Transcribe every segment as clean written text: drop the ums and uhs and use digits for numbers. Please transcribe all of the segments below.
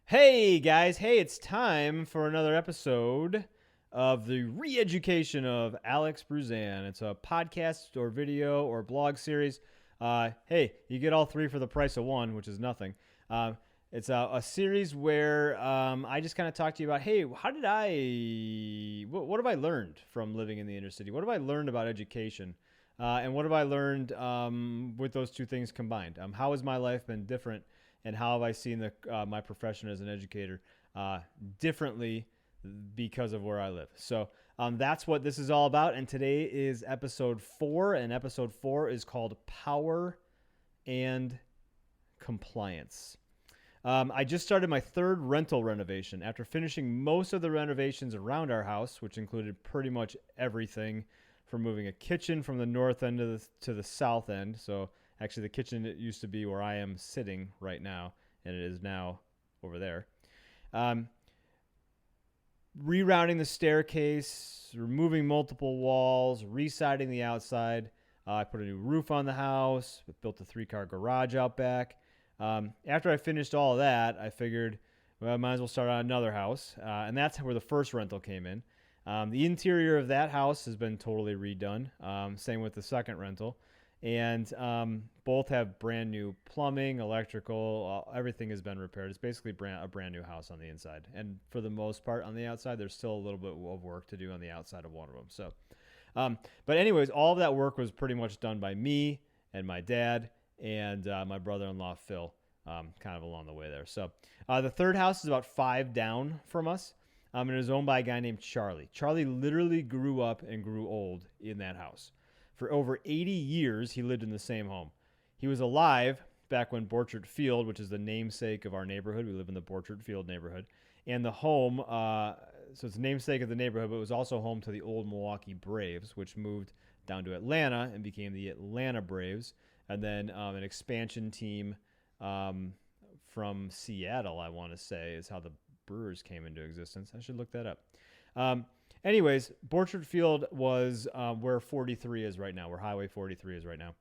Hey guys, hey, it's time for another episode of the re-education of Alex Bruzan. It's a podcast or video or blog series. Hey, you get all three for the price of one, which is nothing. It's a series where I just kind of talk to you about, hey, what have I learned from living in the inner city? What have I learned about education? And what have I learned with those two things combined? How has my life been different? And how have I seen my profession as an educator differently because of where I live? So that's what this is all about. And today is episode 4, and episode 4 is called Power and Compliance. I just started my third rental renovation after finishing most of the renovations around our house, which included pretty much everything from moving a kitchen from the north end to the south end. So actually, the kitchen used to be where I am sitting right now, and it is now over there. Rerouting the staircase, removing multiple walls, residing the outside. I put a new roof on the house, built a 3-car garage out back. After I finished all of that, I figured, well, I might as well start on another house, and that's where the first rental came in. The interior of that house has been totally redone. Same with the second rental. And both have brand new plumbing, electrical, everything has been repaired. It's basically a brand new house on the inside. And for the most part on the outside, there's still a little bit of work to do on the outside of one of them. So, but anyways, all of that work was pretty much done by me and my dad and my brother-in-law, Phil, kind of along the way there. So the third house is about 5 down from us. And it is owned by a guy named Charlie. Charlie literally grew up and grew old in that house. For over 80 years, he lived in the same home. He was alive back when Borchert Field, which is the namesake of our neighborhood, we live in the Borchert Field neighborhood, and the home, so it's the namesake of the neighborhood, but it was also home to the old Milwaukee Braves, which moved down to Atlanta and became the Atlanta Braves, and then an expansion team from Seattle, I want to say, is how the Brewers came into existence. I should look that up. Anyways, Borchert Field was where 43 is right now, where Highway 43 is right now,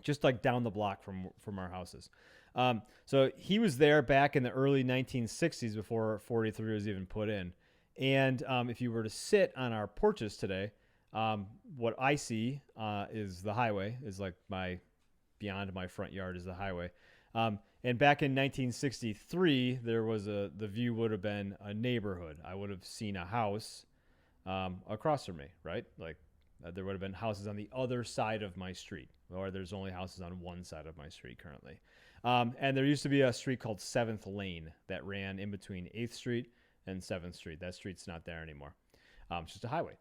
just like down the block from our houses. So he was there back in the early 1960s before 43 was even put in. And if you were to sit on our porches today, what I see is the highway, is like beyond my front yard is the highway. And back in 1963, the view would have been a neighborhood. I would have seen a house across from me, right? Like there would have been houses on the other side of my street, or there's only houses on one side of my street currently. And there used to be a street called 7th Lane that ran in between 8th Street and 7th Street. That street's not there anymore. It's just a highway.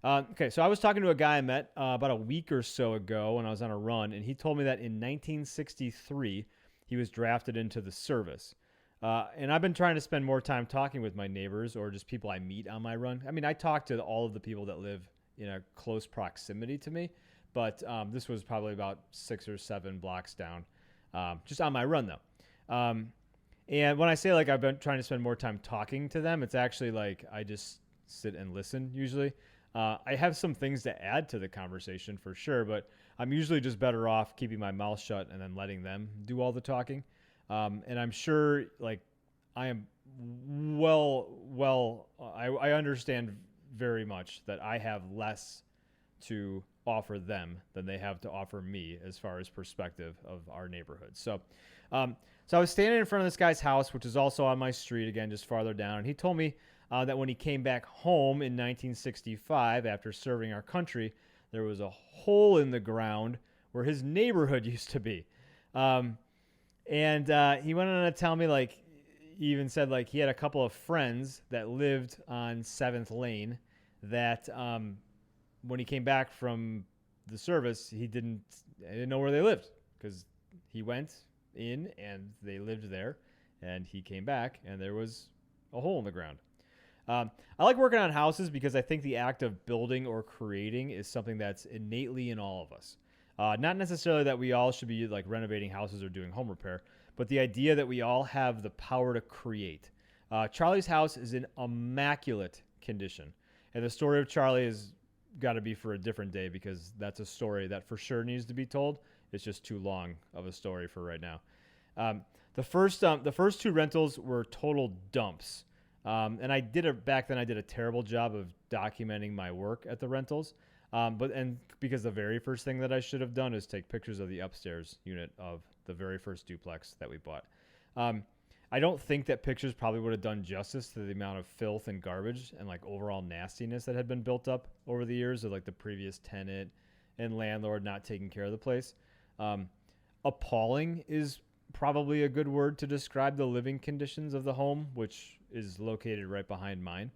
Okay, so I was talking to a guy I met about a week or so ago when I was on a run, and he told me that in 1963, he was drafted into the service. And I've been trying to spend more time talking with my neighbors or just people I meet on my run. I mean, I talk to all of the people that live in a close proximity to me, but this was probably about 6 or 7 blocks down, just on my run, though. And when I say like I've been trying to spend more time talking to them, it's actually like I just sit and listen usually. I have some things to add to the conversation for sure, but I'm usually just better off keeping my mouth shut and then letting them do all the talking. And I'm sure, like, I am I understand very much that I have less to offer them than they have to offer me as far as perspective of our neighborhood. So I was standing in front of this guy's house, which is also on my street, again, just farther down. And he told me that when he came back home in 1965 after serving our country, there was a hole in the ground where his neighborhood used to be. And he went on to tell me, like, he even said, like, he had a couple of friends that lived on 7th Lane that when he came back from the service, he didn't know where they lived because he went in and they lived there, and he came back and there was a hole in the ground. I like working on houses because I think the act of building or creating is something that's innately in all of us. Not necessarily that we all should be like renovating houses or doing home repair, but the idea that we all have the power to create. Charlie's house is in immaculate condition. And the story of Charlie has got to be for a different day because that's a story that for sure needs to be told. It's just too long of a story for right now. The first two rentals were total dumps. And back then I did a terrible job of documenting my work at the rentals. But because the very first thing that I should have done is take pictures of the upstairs unit of the very first duplex that we bought. I don't think that pictures probably would have done justice to the amount of filth and garbage and like overall nastiness that had been built up over the years of like the previous tenant and landlord not taking care of the place. Appalling is probably a good word to describe the living conditions of the home, which is located right behind mine.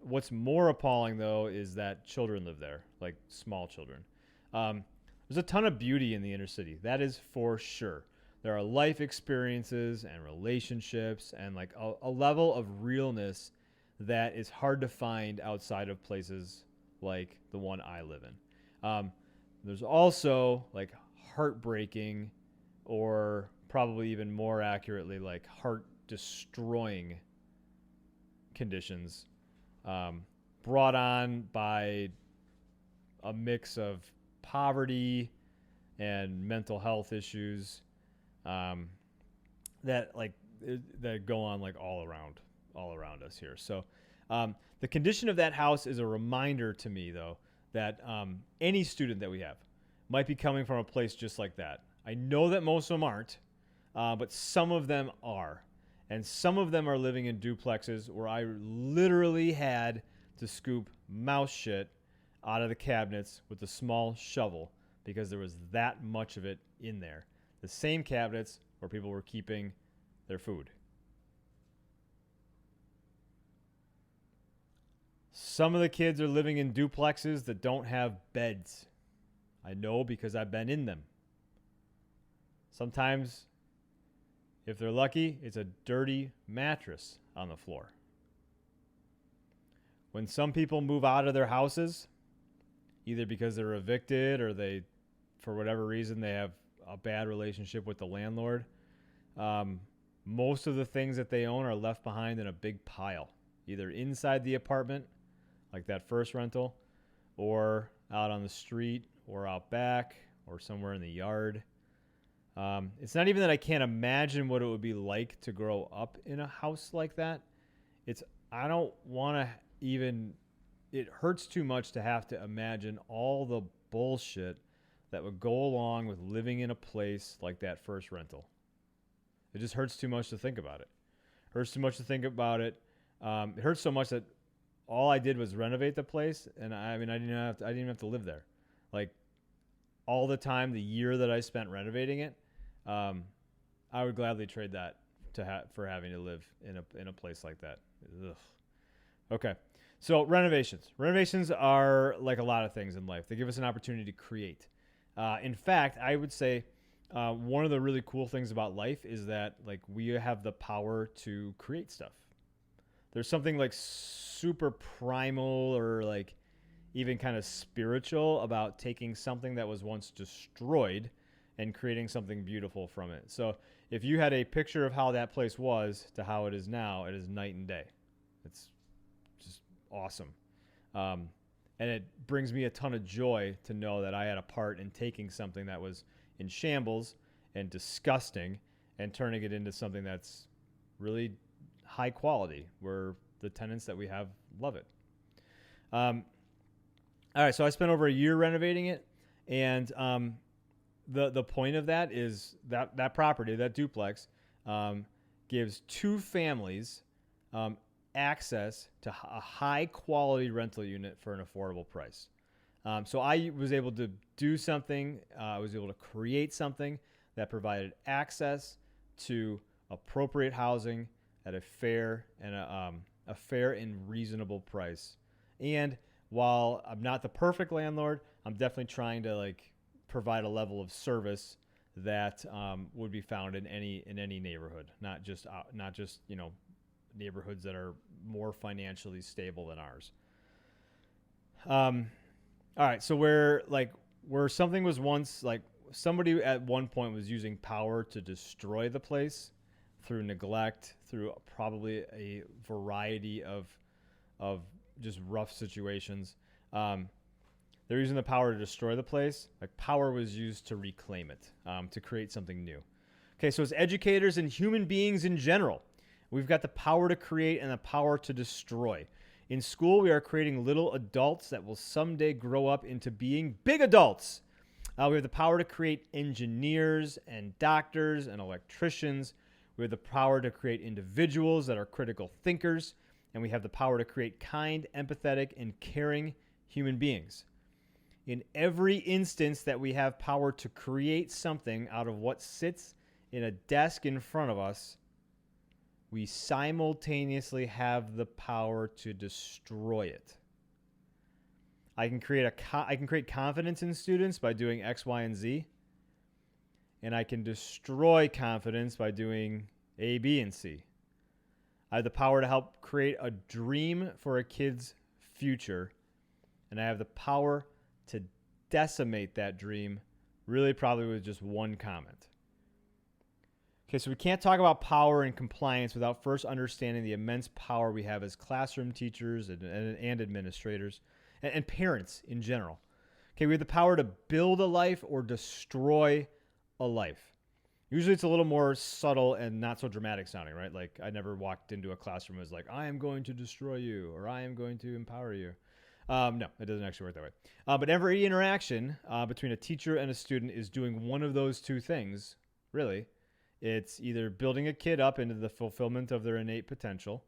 What's more appalling, though, is that children live there, like small children. There's a ton of beauty in the inner city. That is for sure. There are life experiences and relationships and like a level of realness that is hard to find outside of places like the one I live in. There's also like heartbreaking, or probably even more accurately, like heart destroying conditions brought on by a mix of poverty and mental health issues that go on like all around us here. So the condition of that house is a reminder to me, though, that any student that we have might be coming from a place just like that. I know that most of them aren't, but some of them are. And some of them are living in duplexes where I literally had to scoop mouse shit out of the cabinets with a small shovel because there was that much of it in there. The same cabinets where people were keeping their food. Some of the kids are living in duplexes that don't have beds. I know because I've been in them. Sometimes, if they're lucky, it's a dirty mattress on the floor. When some people move out of their houses, either because they're evicted or they, for whatever reason, they have a bad relationship with the landlord, most of the things that they own are left behind in a big pile, either inside the apartment, like that first rental, or out on the street, or out back, or somewhere in the yard. It's not even that I can't imagine what it would be like to grow up in a house like that. I don't want to even, it hurts too much to have to imagine all the bullshit that would go along with living in a place like that first rental. It just hurts too much to think about it. It hurts too much to think about it. It hurts so much that all I did was renovate the place, and I didn't even have to live there. Like, all the time, the year that I spent renovating it, I would gladly trade that for having to live in a place like that. Ugh. Okay, so renovations. Renovations are like a lot of things in life. They give us an opportunity to create. In fact, I would say one of the really cool things about life is that like we have the power to create stuff. There's something like super primal or like even kind of spiritual about taking something that was once destroyed and creating something beautiful from it. So if you had a picture of how that place was to how it is now, it is night and day. It's just awesome. And it brings me a ton of joy to know that I had a part in taking something that was in shambles and disgusting and turning it into something that's really high quality, where the tenants that we have love it. All right, so I spent over a year renovating it, and the point of that is that property, that duplex, gives two families access to a high quality rental unit for an affordable price. So I was able to do something. I was able to create something that provided access to appropriate housing at a fair and reasonable price. And while I'm not the perfect landlord, I'm definitely trying to like provide a level of service that would be found in any neighborhood, not just neighborhoods that are more financially stable than ours. All right, so where something was once like somebody at one point was using power to destroy the place through neglect, through probably a variety of just rough situations. They're using the power to destroy the place. Like power was used to reclaim it, to create something new. Okay, so as educators and human beings in general, we've got the power to create and the power to destroy. In school, we are creating little adults that will someday grow up into being big adults. We have the power to create engineers and doctors and electricians. We have the power to create individuals that are critical thinkers. And we have the power to create kind, empathetic, and caring human beings. In every instance that we have power to create something out of what sits in a desk in front of us, we simultaneously have the power to destroy it. I can create confidence in students by doing X, Y, and Z, and I can destroy confidence by doing A, B, and C. I have the power to help create a dream for a kid's future, and I have the power to decimate that dream, really probably with just one comment. Okay, so we can't talk about power and compliance without first understanding the immense power we have as classroom teachers and administrators and parents in general. Okay, we have the power to build a life or destroy a life. Usually it's a little more subtle and not so dramatic sounding, right? Like I never walked into a classroom and was like, I am going to destroy you or I am going to empower you. No, it doesn't actually work that way. But every interaction between a teacher and a student is doing one of those two things, really. It's either building a kid up into the fulfillment of their innate potential,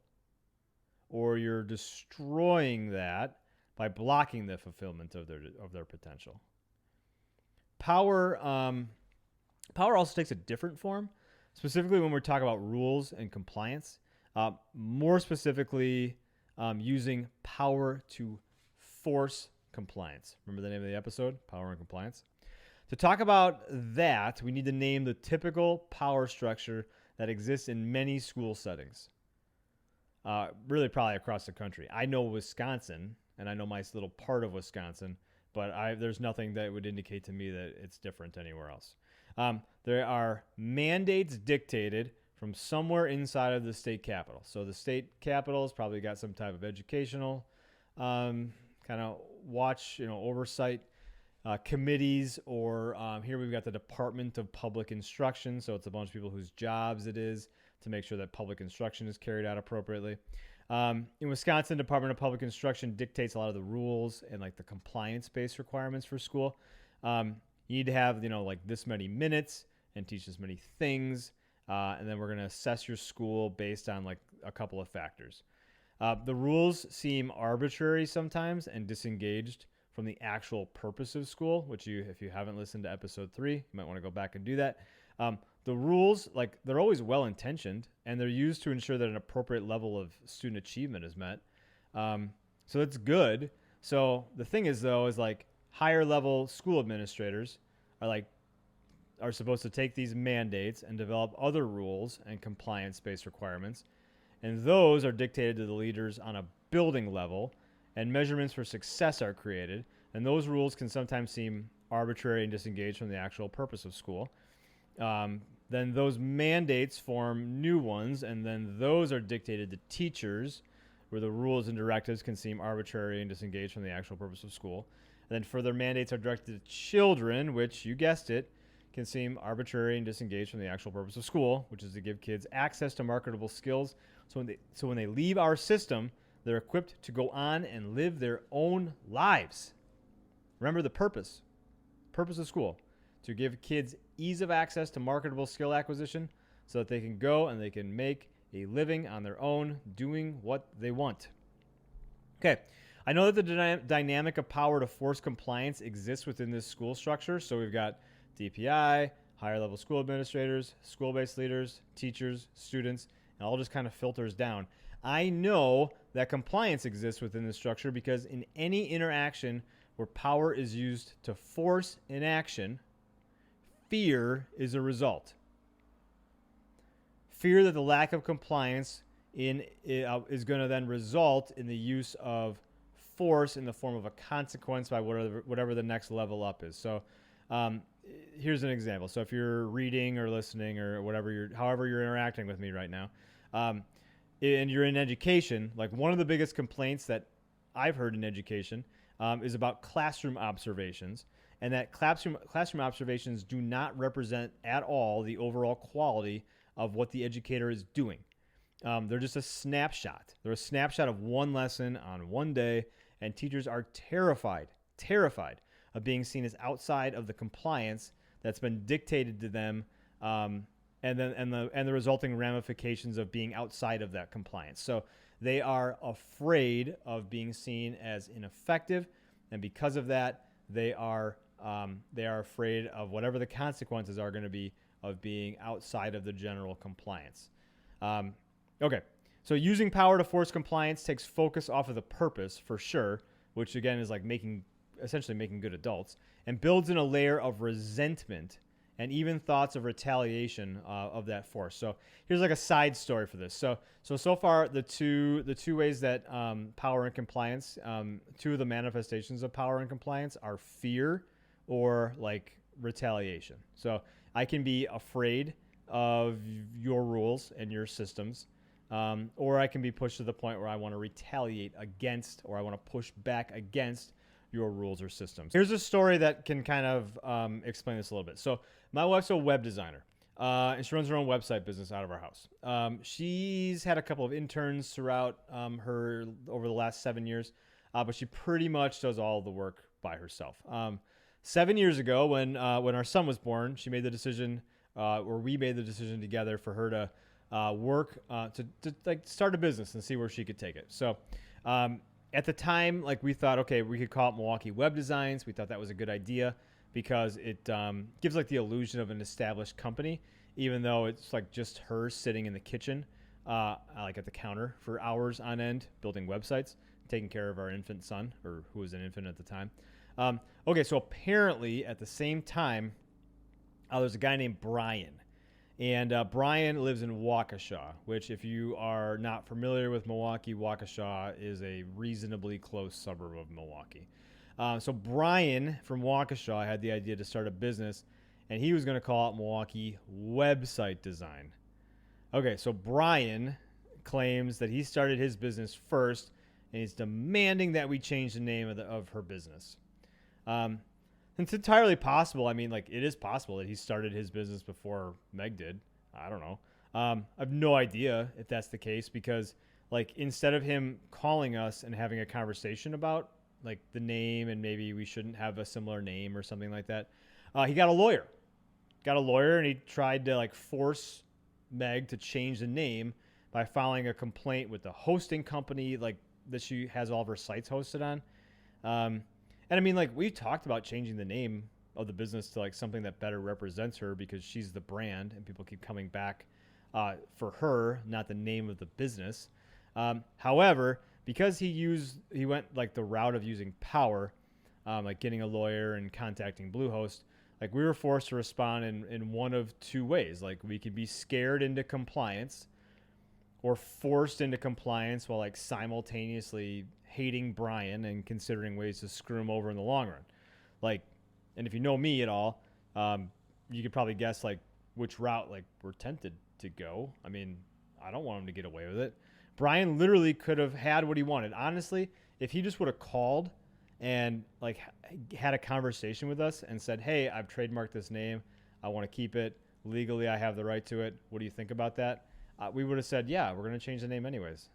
or you're destroying that by blocking the fulfillment of their potential. Power also takes a different form, specifically when we're talking about rules and compliance. More specifically, using power to force compliance. Remember the name of the episode, Power and Compliance? To talk about that, we need to name the typical power structure that exists in many school settings. Really probably across the country. I know Wisconsin, and I know my little part of Wisconsin, but there's nothing that would indicate to me that it's different anywhere else. There are mandates dictated from somewhere inside of the state capitol. So the state capitol has probably got some type of educational kind of oversight committees, or here we've got the Department of Public Instruction. So it's a bunch of people whose jobs it is to make sure that public instruction is carried out appropriately. In Wisconsin, Department of Public Instruction dictates a lot of the rules and like the compliance-based requirements for school. You need to have, like this many minutes and teach this many things. And then we're going to assess your school based on like a couple of factors. The rules seem arbitrary sometimes and disengaged from the actual purpose of school, which if you haven't listened to episode 3, you might want to go back and do that. The rules, they're always well-intentioned, and they're used to ensure that an appropriate level of student achievement is met. So that's good. So the thing is, though, is higher-level school administrators are supposed to take these mandates and develop other rules and compliance-based requirements, and those are dictated to the leaders on a building level, and measurements for success are created, and those rules can sometimes seem arbitrary and disengaged from the actual purpose of school. Then those mandates form new ones, and then those are dictated to teachers, where the rules and directives can seem arbitrary and disengaged from the actual purpose of school. And then further mandates are directed to children, which, you guessed it, can seem arbitrary and disengaged from the actual purpose of school, which is to give kids access to marketable skills. So when they leave our system, they're equipped to go on and live their own lives. Remember the purpose of school, to give kids ease of access to marketable skill acquisition so that they can go and they can make a living on their own doing what they want. Okay, I know that the dynamic of power to force compliance exists within this school structure. So we've got DPI, higher level school administrators, school-based leaders, teachers, students, and all just kind of filters down. I know that compliance exists within the structure because in any interaction where power is used to force an action, fear is a result. Fear that the lack of compliance is going to then result in the use of force in the form of a consequence by whatever the next level up is. So here's an example. So if you're reading or listening or however you're interacting with me right now, and you're in education, one of the biggest complaints that I've heard in education is about classroom observations. and that classroom observations do not represent at all the overall quality of what the educator is doing. They're just a snapshot. They're a snapshot of one lesson on one day, and teachers are terrified of being seen as outside of the compliance that's been dictated to them, and the resulting ramifications of being outside of that compliance. So they are afraid of being seen as ineffective, and because of that, they are afraid of whatever the consequences are going to be of being outside of the general compliance. Okay, so using power to force compliance takes focus off of the purpose for sure, which again is like essentially making good adults, and builds in a layer of resentment and even thoughts of retaliation of that force. So here's like a side story for this. So far the two ways that power and compliance, two of the manifestations of power and compliance are fear or like retaliation. So I can be afraid of your rules and your systems, or I can be pushed to the point where I want to retaliate against, or I want to push back against your rules or systems. Here's a story that can kind of explain this a little bit. So my wife's a web designer, and she runs her own website business out of our house. She's had a couple of interns throughout her over the last 7 years, but she pretty much does all the work by herself. 7 years ago, when our son was born, she made the decision, or we made the decision together for her to work to like start a business and see where she could take it. So at the time, like we thought, okay, we could call it Milwaukee Web Designs. We thought that was a good idea because it gives like the illusion of an established company, even though it's like just her sitting in the kitchen, like at the counter for hours on end, building websites, taking care of our infant son, or who was an infant at the time. Okay, so apparently at the same time, there's a guy named Brian. And Brian lives in Waukesha, which if you are not familiar with Milwaukee, Waukesha is a reasonably close suburb of Milwaukee. So Brian from Waukesha had the idea to start a business, and he was going to call it Milwaukee Website Design. Okay, so Brian claims that he started his business first, and he's demanding that we change the name of her business. It's entirely possible. I mean, like, it is possible that he started his business before Meg did. I don't know. I have no idea if that's the case because, like, instead of him calling us and having a conversation about, like, the name and maybe we shouldn't have a similar name or something like that, he got a lawyer. And he tried to, like, force Meg to change the name by filing a complaint with the hosting company, like, that she has all of her sites hosted on. And I mean, like, we talked about changing the name of the business to like something that better represents her because she's the brand and people keep coming back for her, not the name of the business. However, because he went like the route of using power, like getting a lawyer and contacting Bluehost, like we were forced to respond in one of two ways. Like we could be scared into compliance or forced into compliance while like simultaneously hating Brian and considering ways to screw him over in the long run. Like, and if you know me at all, you could probably guess like which route like we're tempted to go. I mean, I don't want him to get away with it. Brian literally could have had what he wanted. Honestly, if he just would have called and like had a conversation with us and said, "Hey, I've trademarked this name. I want to keep it. Legally, I have the right to it. What do you think about that?" We would have said, "Yeah, we're going to change the name anyways."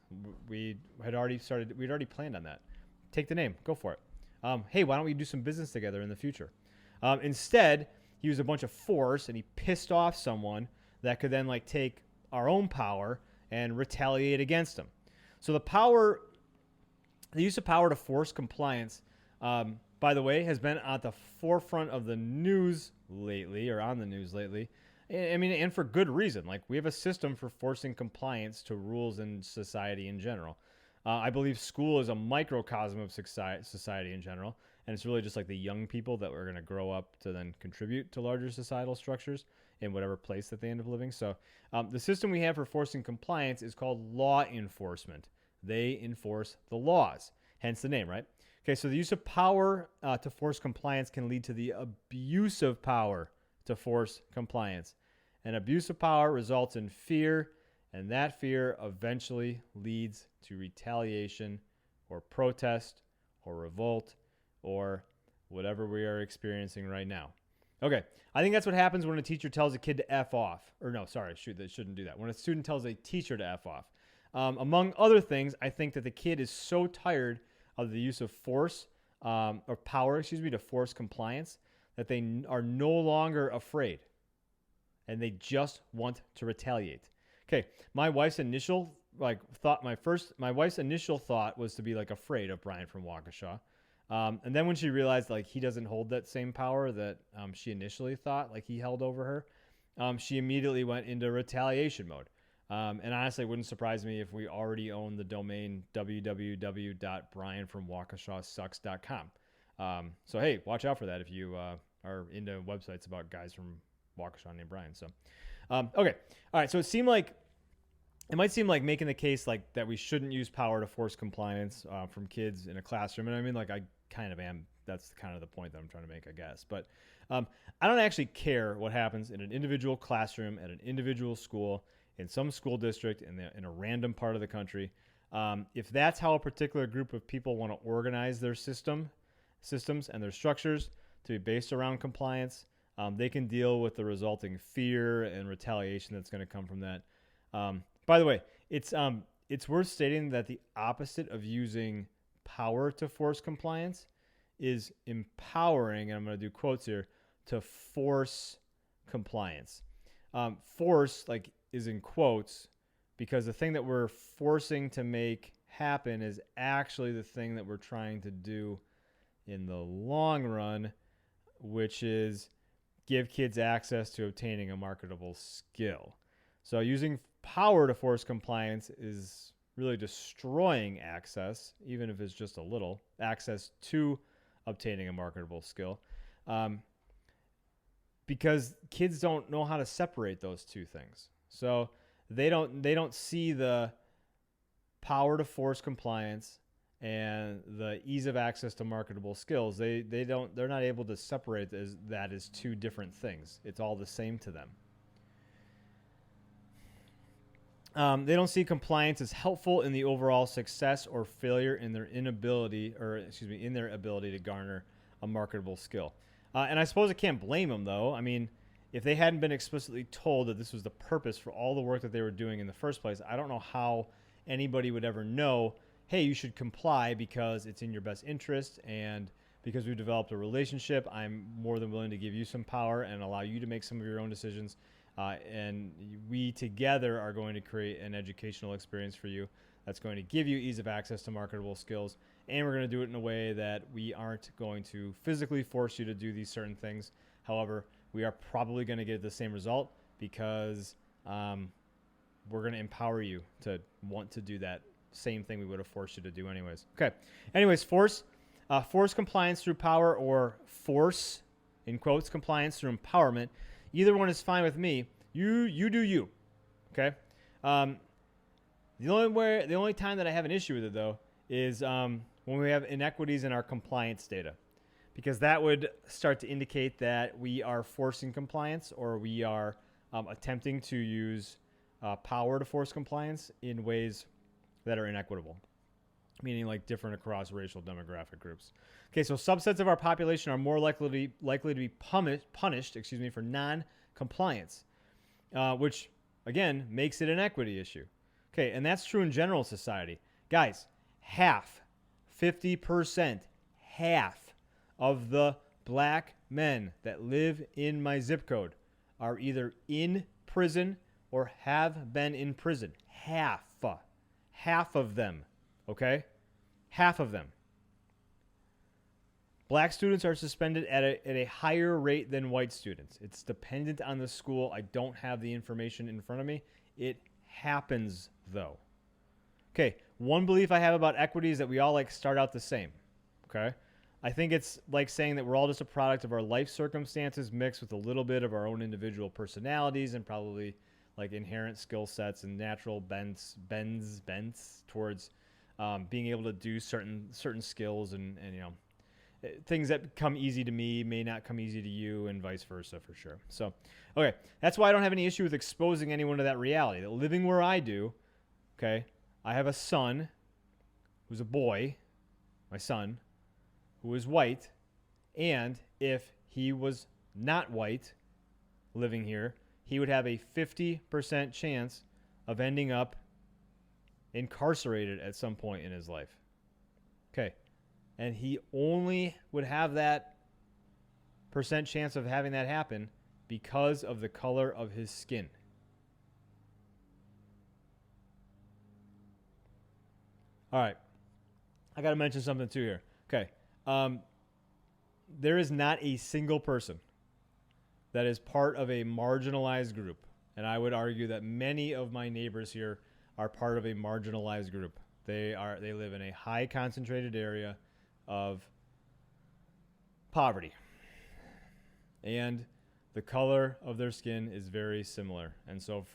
We'd already planned on that. Take the name, go for it. Hey, why don't we do some business together in the future? Instead, he used a bunch of force and he pissed off someone that could then like take our own power and retaliate against him. So the use of power to force compliance, by the way, has been at the forefront of the news lately, or on the news lately. I mean, and for good reason. Like, we have a system for forcing compliance to rules in society in general. I believe school is a microcosm of society in general, and it's really just like the young people that are going to grow up to then contribute to larger societal structures in whatever place that they end up living. So the system we have for forcing compliance is called law enforcement. They enforce the laws, hence the name, right? Okay, so the use of power to force compliance can lead to the abuse of power to force compliance. And abuse of power results in fear, and that fear eventually leads to retaliation or protest or revolt or whatever we are experiencing right now. Okay, I think that's what happens when a teacher tells a kid to F off. Or no, sorry, they shouldn't do that. When a student tells a teacher to F off. Among other things, I think that the kid is so tired of the use of force, or power, to force compliance, that they are no longer afraid. And they just want to retaliate. Okay, my wife's initial thought was to be like afraid of Brian from Waukesha. And then when she realized like he doesn't hold that same power that she initially thought like he held over her, she immediately went into retaliation mode. And honestly, it wouldn't surprise me if we already own the domain www.brianfromwaukeshasucks.com. So hey, watch out for that if you are into websites about guys from Waukesha named Brian. So, okay, all right. So it might seem like making the case like that we shouldn't use power to force compliance from kids in a classroom, and I mean like I kind of am. That's kind of the point that I'm trying to make, I guess. But I don't actually care what happens in an individual classroom at an individual school in some school district in a random part of the country. If that's how a particular group of people want to organize their systems and their structures to be based around compliance, they can deal with the resulting fear and retaliation that's going to come from that. By the way, it's worth stating that the opposite of using power to force compliance is empowering, and I'm going to do quotes here, to force compliance. Force is in quotes because the thing that we're forcing to make happen is actually the thing that we're trying to do in the long run, which is give kids access to obtaining a marketable skill. So using power to force compliance is really destroying access, even if it's just a little, access to obtaining a marketable skill, because kids don't know how to separate those two things. So they don't see the power to force compliance and the ease of access to marketable skills. They're not able to separate that as two different things. It's all the same to them. They don't see compliance as helpful in the overall success or failure in their ability to garner a marketable skill. And I suppose I can't blame them, though. I mean, if they hadn't been explicitly told that this was the purpose for all the work that they were doing in the first place, I don't know how anybody would ever know, hey, you should comply because it's in your best interest, and because we've developed a relationship, I'm more than willing to give you some power and allow you to make some of your own decisions. And we together are going to create an educational experience for you that's going to give you ease of access to marketable skills. And we're going to do it in a way that we aren't going to physically force you to do these certain things. However, we are probably going to get the same result because we're going to empower you to want to do that same thing we would have forced you to do anyways. Okay. Anyways, force compliance through power, or force, in quotes, compliance through empowerment. Either one is fine with me. You do you. Okay. The only time that I have an issue with it, though, is when we have inequities in our compliance data, because that would start to indicate that we are forcing compliance, or we are attempting to use power to force compliance in ways that are inequitable, meaning like different across racial demographic groups. Okay, so subsets of our population are more likely to be punished for non-compliance, which again makes it an equity issue. Okay, and that's true in general society. Guys, 50% of the black men that live in my zip code are either in prison or have been in prison. Half of them, okay? Half of them. Black students are suspended at a higher rate than white students. It's dependent on the school. I don't have the information in front of me. It happens, though. Okay, one belief I have about equity is that we all start out the same, okay? I think it's like saying that we're all just a product of our life circumstances mixed with a little bit of our own individual personalities and probably inherent skill sets and natural bents towards being able to do certain skills and things that come easy to me may not come easy to you, and vice versa, for sure. So, okay, that's why I don't have any issue with exposing anyone to that reality. That living where I do, okay, I have a son who's a boy, my son, who is white, And if he was not white living here, he would have a 50% chance of ending up incarcerated at some point in his life. Okay. And he only would have that percent chance of having that happen because of the color of his skin. All right. I got to mention something too here. Okay. There is not a single person that is part of a marginalized group. And I would argue that many of my neighbors here are part of a marginalized group. They live in a high concentrated area of poverty. And the color of their skin is very similar. And so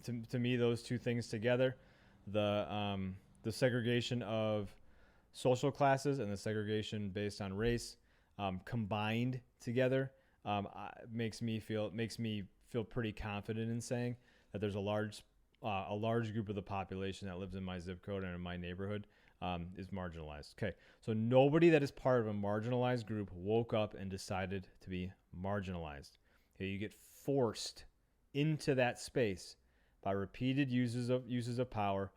to me, those two things together, the segregation of social classes and the segregation based on race combined together makes me feel pretty confident in saying that there's a large group of the population that lives in my zip code and in my neighborhood is marginalized. Okay, so nobody that is part of a marginalized group woke up and decided to be marginalized. Okay, you get forced into that space by repeated uses of power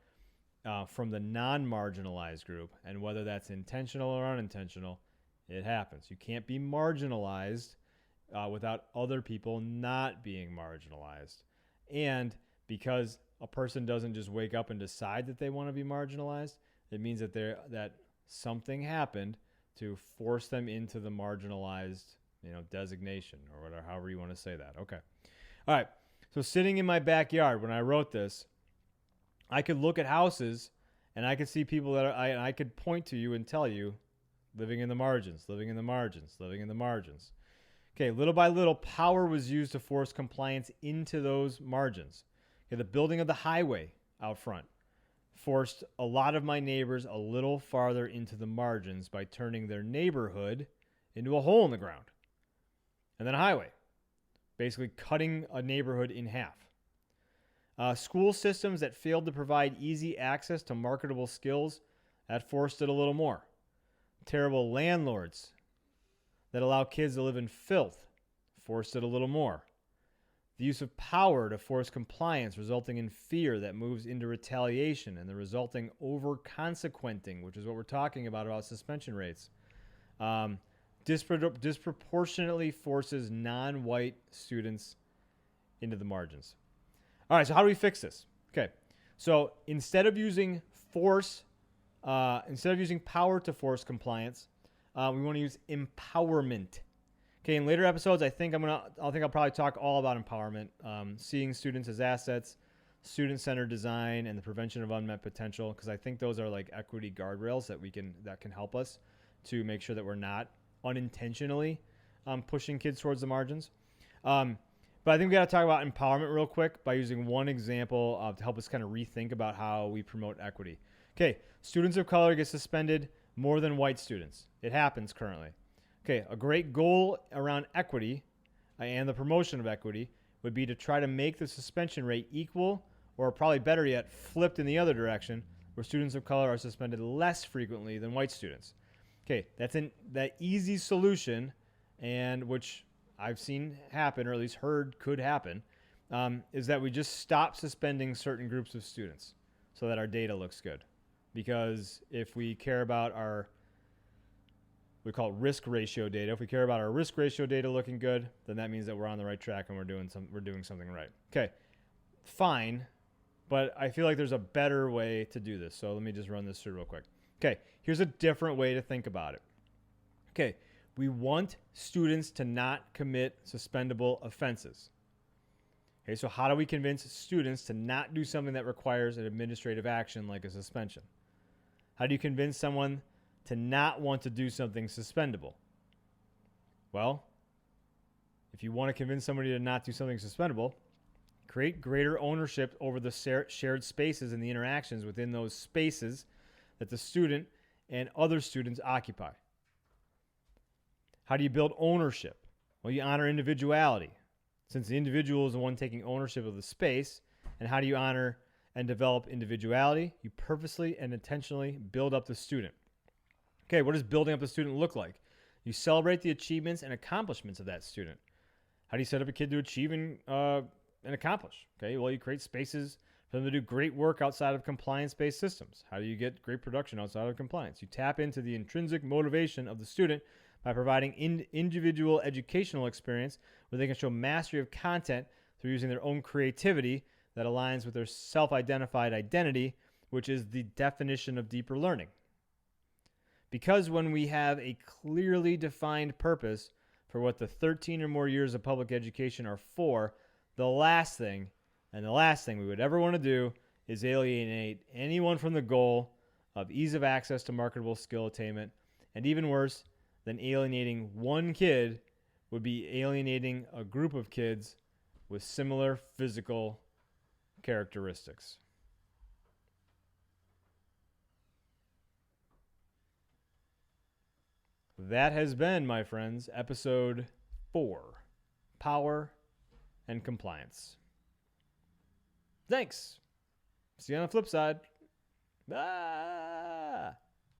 from the non-marginalized group, and whether that's intentional or unintentional, it happens. You can't be marginalized without other people not being marginalized. And because a person doesn't just wake up and decide that they want to be marginalized, it means that something happened to force them into the marginalized, designation or whatever, however you want to say that. Okay. All right. So sitting in my backyard when I wrote this, I could look at houses and I could see people that I could point to you and tell you living in the margins, living in the margins, living in the margins. Okay, little by little, power was used to force compliance into those margins. Okay, the building of the highway out front forced a lot of my neighbors a little farther into the margins by turning their neighborhood into a hole in the ground. And then a highway, basically cutting a neighborhood in half. School systems that failed to provide easy access to marketable skills, that forced it a little more. Terrible landlords that allow kids to live in filth, forced it a little more. The use of power to force compliance, resulting in fear that moves into retaliation, and the resulting over-consequenting, which is what we're talking about suspension rates, disproportionately forces non-white students into the margins. All right, so how do we fix this? Okay, so instead of using power to force compliance, we want to use empowerment. Okay, in later episodes, I'll probably talk all about empowerment, seeing students as assets, student-centered design, and the prevention of unmet potential, because I think those are like equity guardrails that can help us to make sure that we're not unintentionally pushing kids towards the margins. But I think we got to talk about empowerment real quick by using one example to help us kind of rethink about how we promote equity. Okay, students of color get suspended more than white students. It happens currently. Okay, a great goal around equity and the promotion of equity would be to try to make the suspension rate equal, or probably better yet, flipped in the other direction, where students of color are suspended less frequently than white students. Okay, that's that easy solution, and which I've seen happen, or at least heard could happen, is that we just stop suspending certain groups of students so that our data looks good. Because if we care about we call it risk ratio data. If we care about our risk ratio data looking good, then that means that we're on the right track and we're doing something right. Okay, fine, but I feel like there's a better way to do this. So let me just run this through real quick. Okay, here's a different way to think about it. Okay, we want students to not commit suspendable offenses. Okay, so how do we convince students to not do something that requires an administrative action like a suspension? How do you convince someone to not want to do something suspendable? Well, if you want to convince somebody to not do something suspendable, create greater ownership over the shared spaces and the interactions within those spaces that the student and other students occupy. How do you build ownership? Well, you honor individuality, since the individual is the one taking ownership of the space. And how do you honor and develop individuality? You purposely and intentionally build up the student. Okay, what does building up the student look like? You celebrate the achievements and accomplishments of that student. How do you set up a kid to achieve and accomplish? Okay, well, you create spaces for them to do great work outside of compliance-based systems. How do you get great production outside of compliance? You tap into the intrinsic motivation of the student by providing individual educational experience where they can show mastery of content through using their own creativity that aligns with their self-identified identity, which is the definition of deeper learning. Because when we have a clearly defined purpose for what the 13 or more years of public education are for, the last thing we would ever want to do is alienate anyone from the goal of ease of access to marketable skill attainment. And even worse than alienating one kid would be alienating a group of kids with similar physical characteristics. That has been, my friends, episode 4, Power and Compliance. Thanks. See you on the flip side. Bye.